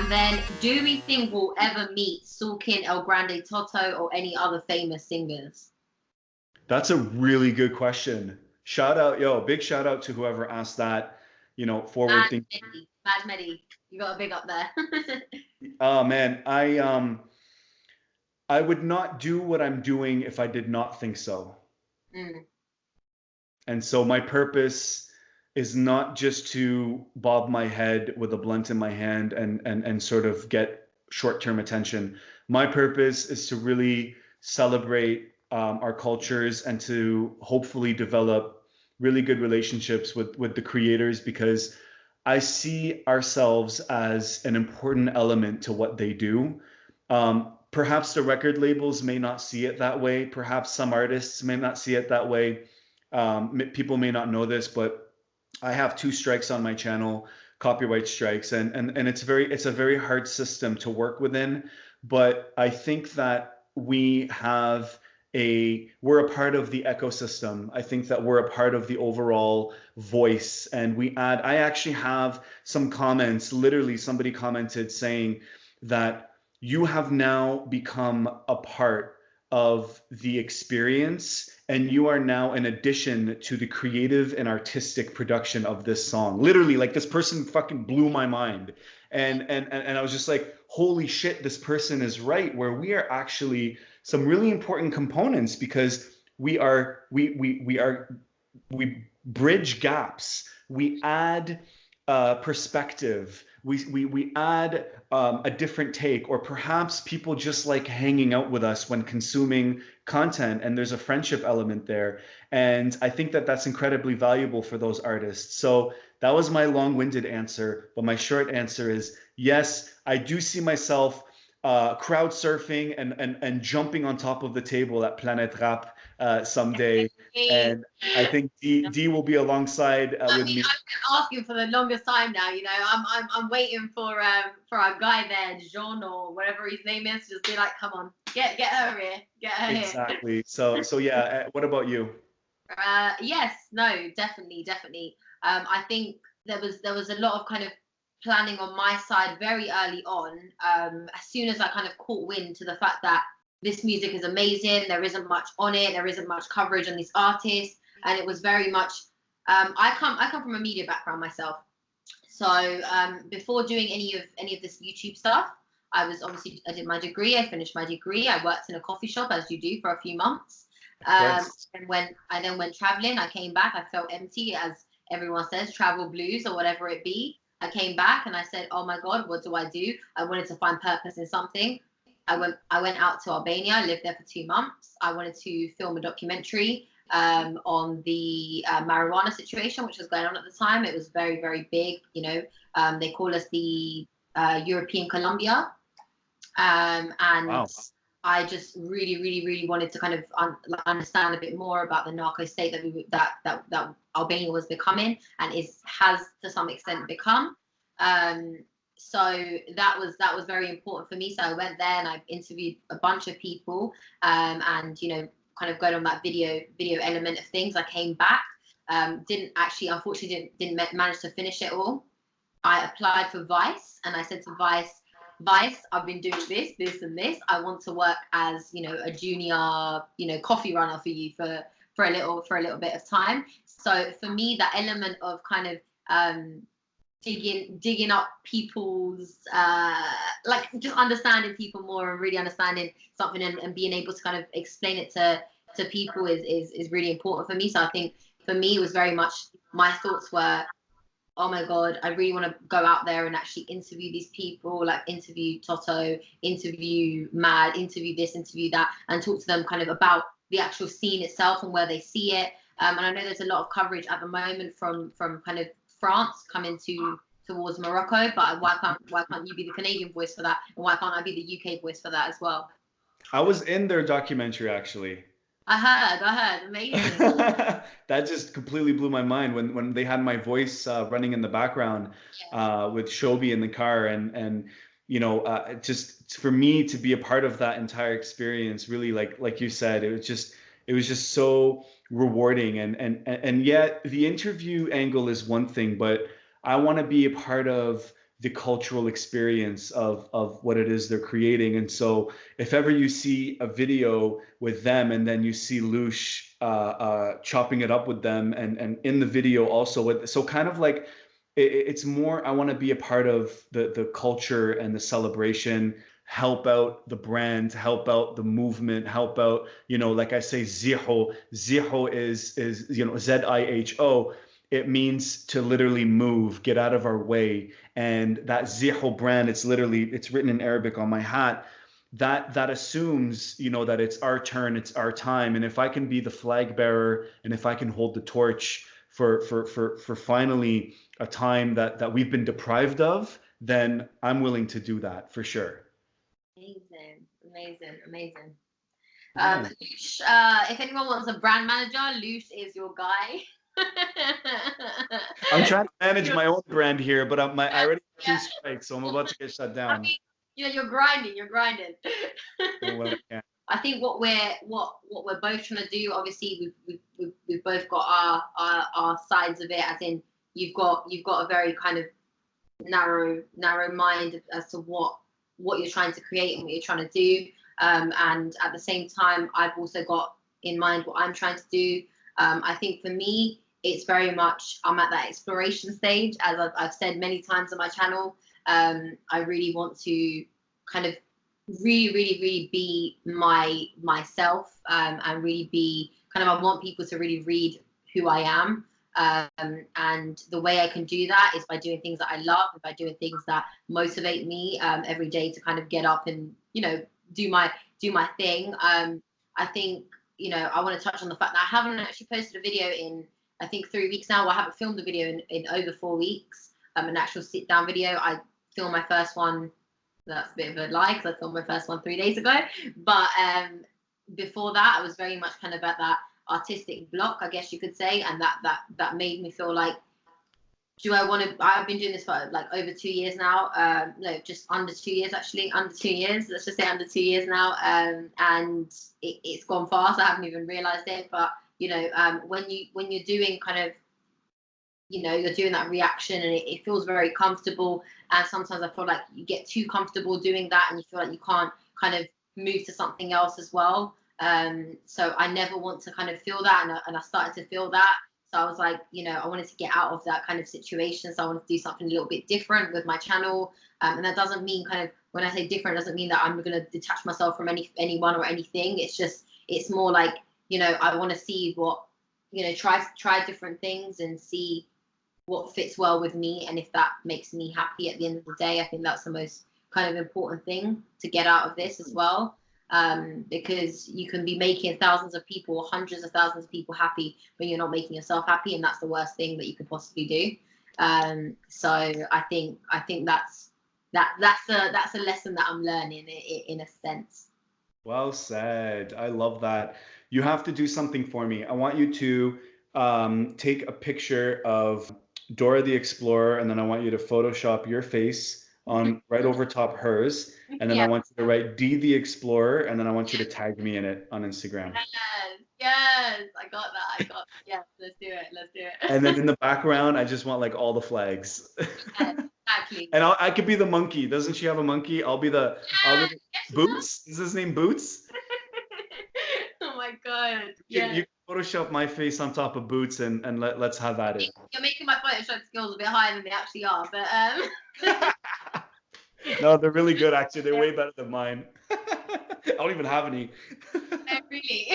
And then, do we think we'll ever meet Soolking, ElGrandeToto, or any other famous singers? That's a really good question. Shout out, yo, big shout out to whoever asked that, forward thinking. Mad Medi. You got a big up there. Oh man, I would not do what I'm doing if I did not think so. Mm. And so my purpose is not just to bob my head with a blunt in my hand and sort of get short-term attention. My purpose is to really celebrate our cultures and to hopefully develop really good relationships with the creators, because I see ourselves as an important element to what they do. Perhaps the record labels may not see it that way. Perhaps some artists may not see it that way. People may not know this, but I have 2 strikes on my channel, copyright strikes, and it's a very hard system to work within. But I think that we're a part of the ecosystem. I think that we're a part of the overall voice, and I actually have some comments. Literally, somebody commented saying that you have now become a part of the experience, and you are now an addition to the creative and artistic production of this song. Literally, like, this person fucking blew my mind. And I was just like, holy shit, this person is right, where we are actually some really important components, because we bridge gaps, we add perspective, we add a different take, or perhaps people just like hanging out with us when consuming content, and there's a friendship element there. And I think that that's incredibly valuable for those artists. So that was my long-winded answer, but my short answer is yes, I do see myself crowd surfing and jumping on top of the table at PlanèteRap someday. And I think D will be alongside with me. I've been asking for the longest time now. I'm waiting for our guy there, Jean or whatever his name is, just be like, come on, get her here, get her here. Exactly. So yeah. What about you? Yes, no, definitely. I think there was a lot of kind of planning on my side very early on. As soon as I kind of caught wind to the fact that this music is amazing, there isn't much on it, there isn't much coverage on these artists, and it was very much. I come from a media background myself, so before doing any of this YouTube stuff, I did my degree, I finished my degree, I worked in a coffee shop, as you do, for a few months. And when I then went traveling, I came back, I felt empty, as everyone says, travel blues or whatever it be. I came back and I said, oh my God, what do I do? I wanted to find purpose in something. I went out to Albania, I lived there for 2 months. I wanted to film a documentary on the marijuana situation, which was going on at the time. It was very, very big. They call us the European Colombia. And wow. I just really, really, really wanted to kind of understand a bit more about the narco state that Albania was becoming, and has to some extent become. So that was very important for me. So I went there and I interviewed a bunch of people, and kind of going on that video element of things. I came back, unfortunately didn't manage to finish it all. I applied for Vice, and I said to Vice, I've been doing this and this. I want to work as, a junior, coffee runner for you for a little bit of time. So for me, that element of kind of digging up people's like just understanding people more and really understanding something and being able to kind of explain it to people is really important for me. So I think for me, it was very much, my thoughts were, oh my God, I really want to go out there and actually interview these people, like interview Toto, interview Mad, interview this, interview that, and talk to them kind of about the actual scene itself and where they see it. And I know there's a lot of coverage at the moment from kind of France coming towards Morocco, but why can't you be the Canadian voice for that? And why can't I be the UK voice for that as well? I was in their documentary, actually. I heard, amazing. That just completely blew my mind when they had my voice running in the background, with Shobi in the car, and just for me to be a part of that entire experience, really, like you said, it was just so rewarding, and yet the interview angle is one thing, but I want to be a part of the cultural experience of what it is they're creating. And so if ever you see a video with them and then you see Loush chopping it up with them, and in the video also with, so kind of like it's more, I want to be a part of the culture and the celebration, help out the brand, help out the movement, help out, you know, like I say, zihou. Zihou is, you know, ZIHO. It means to literally move, get out of our way. And that zihou brand, it's written in Arabic on my hat. That assumes, you know, that it's our turn, it's our time. And if I can be the flag bearer, and if I can hold the torch for finally a time that we've been deprived of, then I'm willing to do that for sure. Amazing. Loush, if anyone wants a brand manager, Loush is your guy. I'm trying to manage my own brand here, but I already have 2 strikes, so I'm about to get shut down. I mean, you know, you're grinding. I think what we're both trying to do, obviously, we've both got our sides of it. As in, you've got a very kind of narrow mind as to what you're trying to create and what you're trying to do. And at the same time, I've also got in mind what I'm trying to do. I think for me, it's very much, I'm at that exploration stage. As I've said many times on my channel, I really want to kind of really be myself, and really be kind of, I want people to really read who I am. And the way I can do that is by doing things that I love, and by doing things that motivate me every day to kind of get up and, you know, do my thing. I think, you know, I want to touch on the fact that I haven't actually posted a video in, I think, 3 weeks now. Well, I haven't filmed a video in over 4 weeks, an actual sit down video. I filmed my first one, that's a bit of a lie, because I filmed my first one 3 days ago. But before that, I was very much kind of at that artistic block, I guess you could say. And that made me feel like, I've been doing this for like over 2 years now. No, just under 2 years, actually. Under 2 years. Let's just say under 2 years now. And it's gone fast. I haven't even realized it. But, you know, when you're doing kind of, you know, you're doing that reaction, and it feels very comfortable. And sometimes I feel like you get too comfortable doing that, and you feel like you can't kind of move to something else as well. So I never want to kind of feel that. And I started to feel that. So I was like, you know, I wanted to get out of that kind of situation. So I wanted to do something a little bit different with my channel. And that doesn't mean, kind of, when I say different, it doesn't mean that I'm going to detach myself from anyone or anything. It's just, it's more like, you know, I want to see what, you know, try different things and see what fits well with me. And if that makes me happy at the end of the day, I think that's the most kind of important thing to get out of this as well. Because you can be making thousands of people, hundreds of thousands of people happy, but you're not making yourself happy, and that's the worst thing that you could possibly do. So I think that's a lesson that I'm learning in a sense. Well said. I love that. You have to do something for me. I want you to take a picture of Dora the Explorer, and then I want you to Photoshop your face on right over top hers, and then I want you to write D the Explorer, and then I want you to tag me in it on Instagram. Yes, I got that. Yes, let's do it. And then in the background, I just want like all the flags. Yes, exactly. And I could be the monkey. Doesn't she have a monkey? I'll be the Boots. Is his name Boots? Oh my god. You can Photoshop my face on top of Boots, and let's have at it. You're making my Photoshop skills a bit higher than they actually are, but No, they're really good, actually. They're way better than mine. I don't even have any. Really?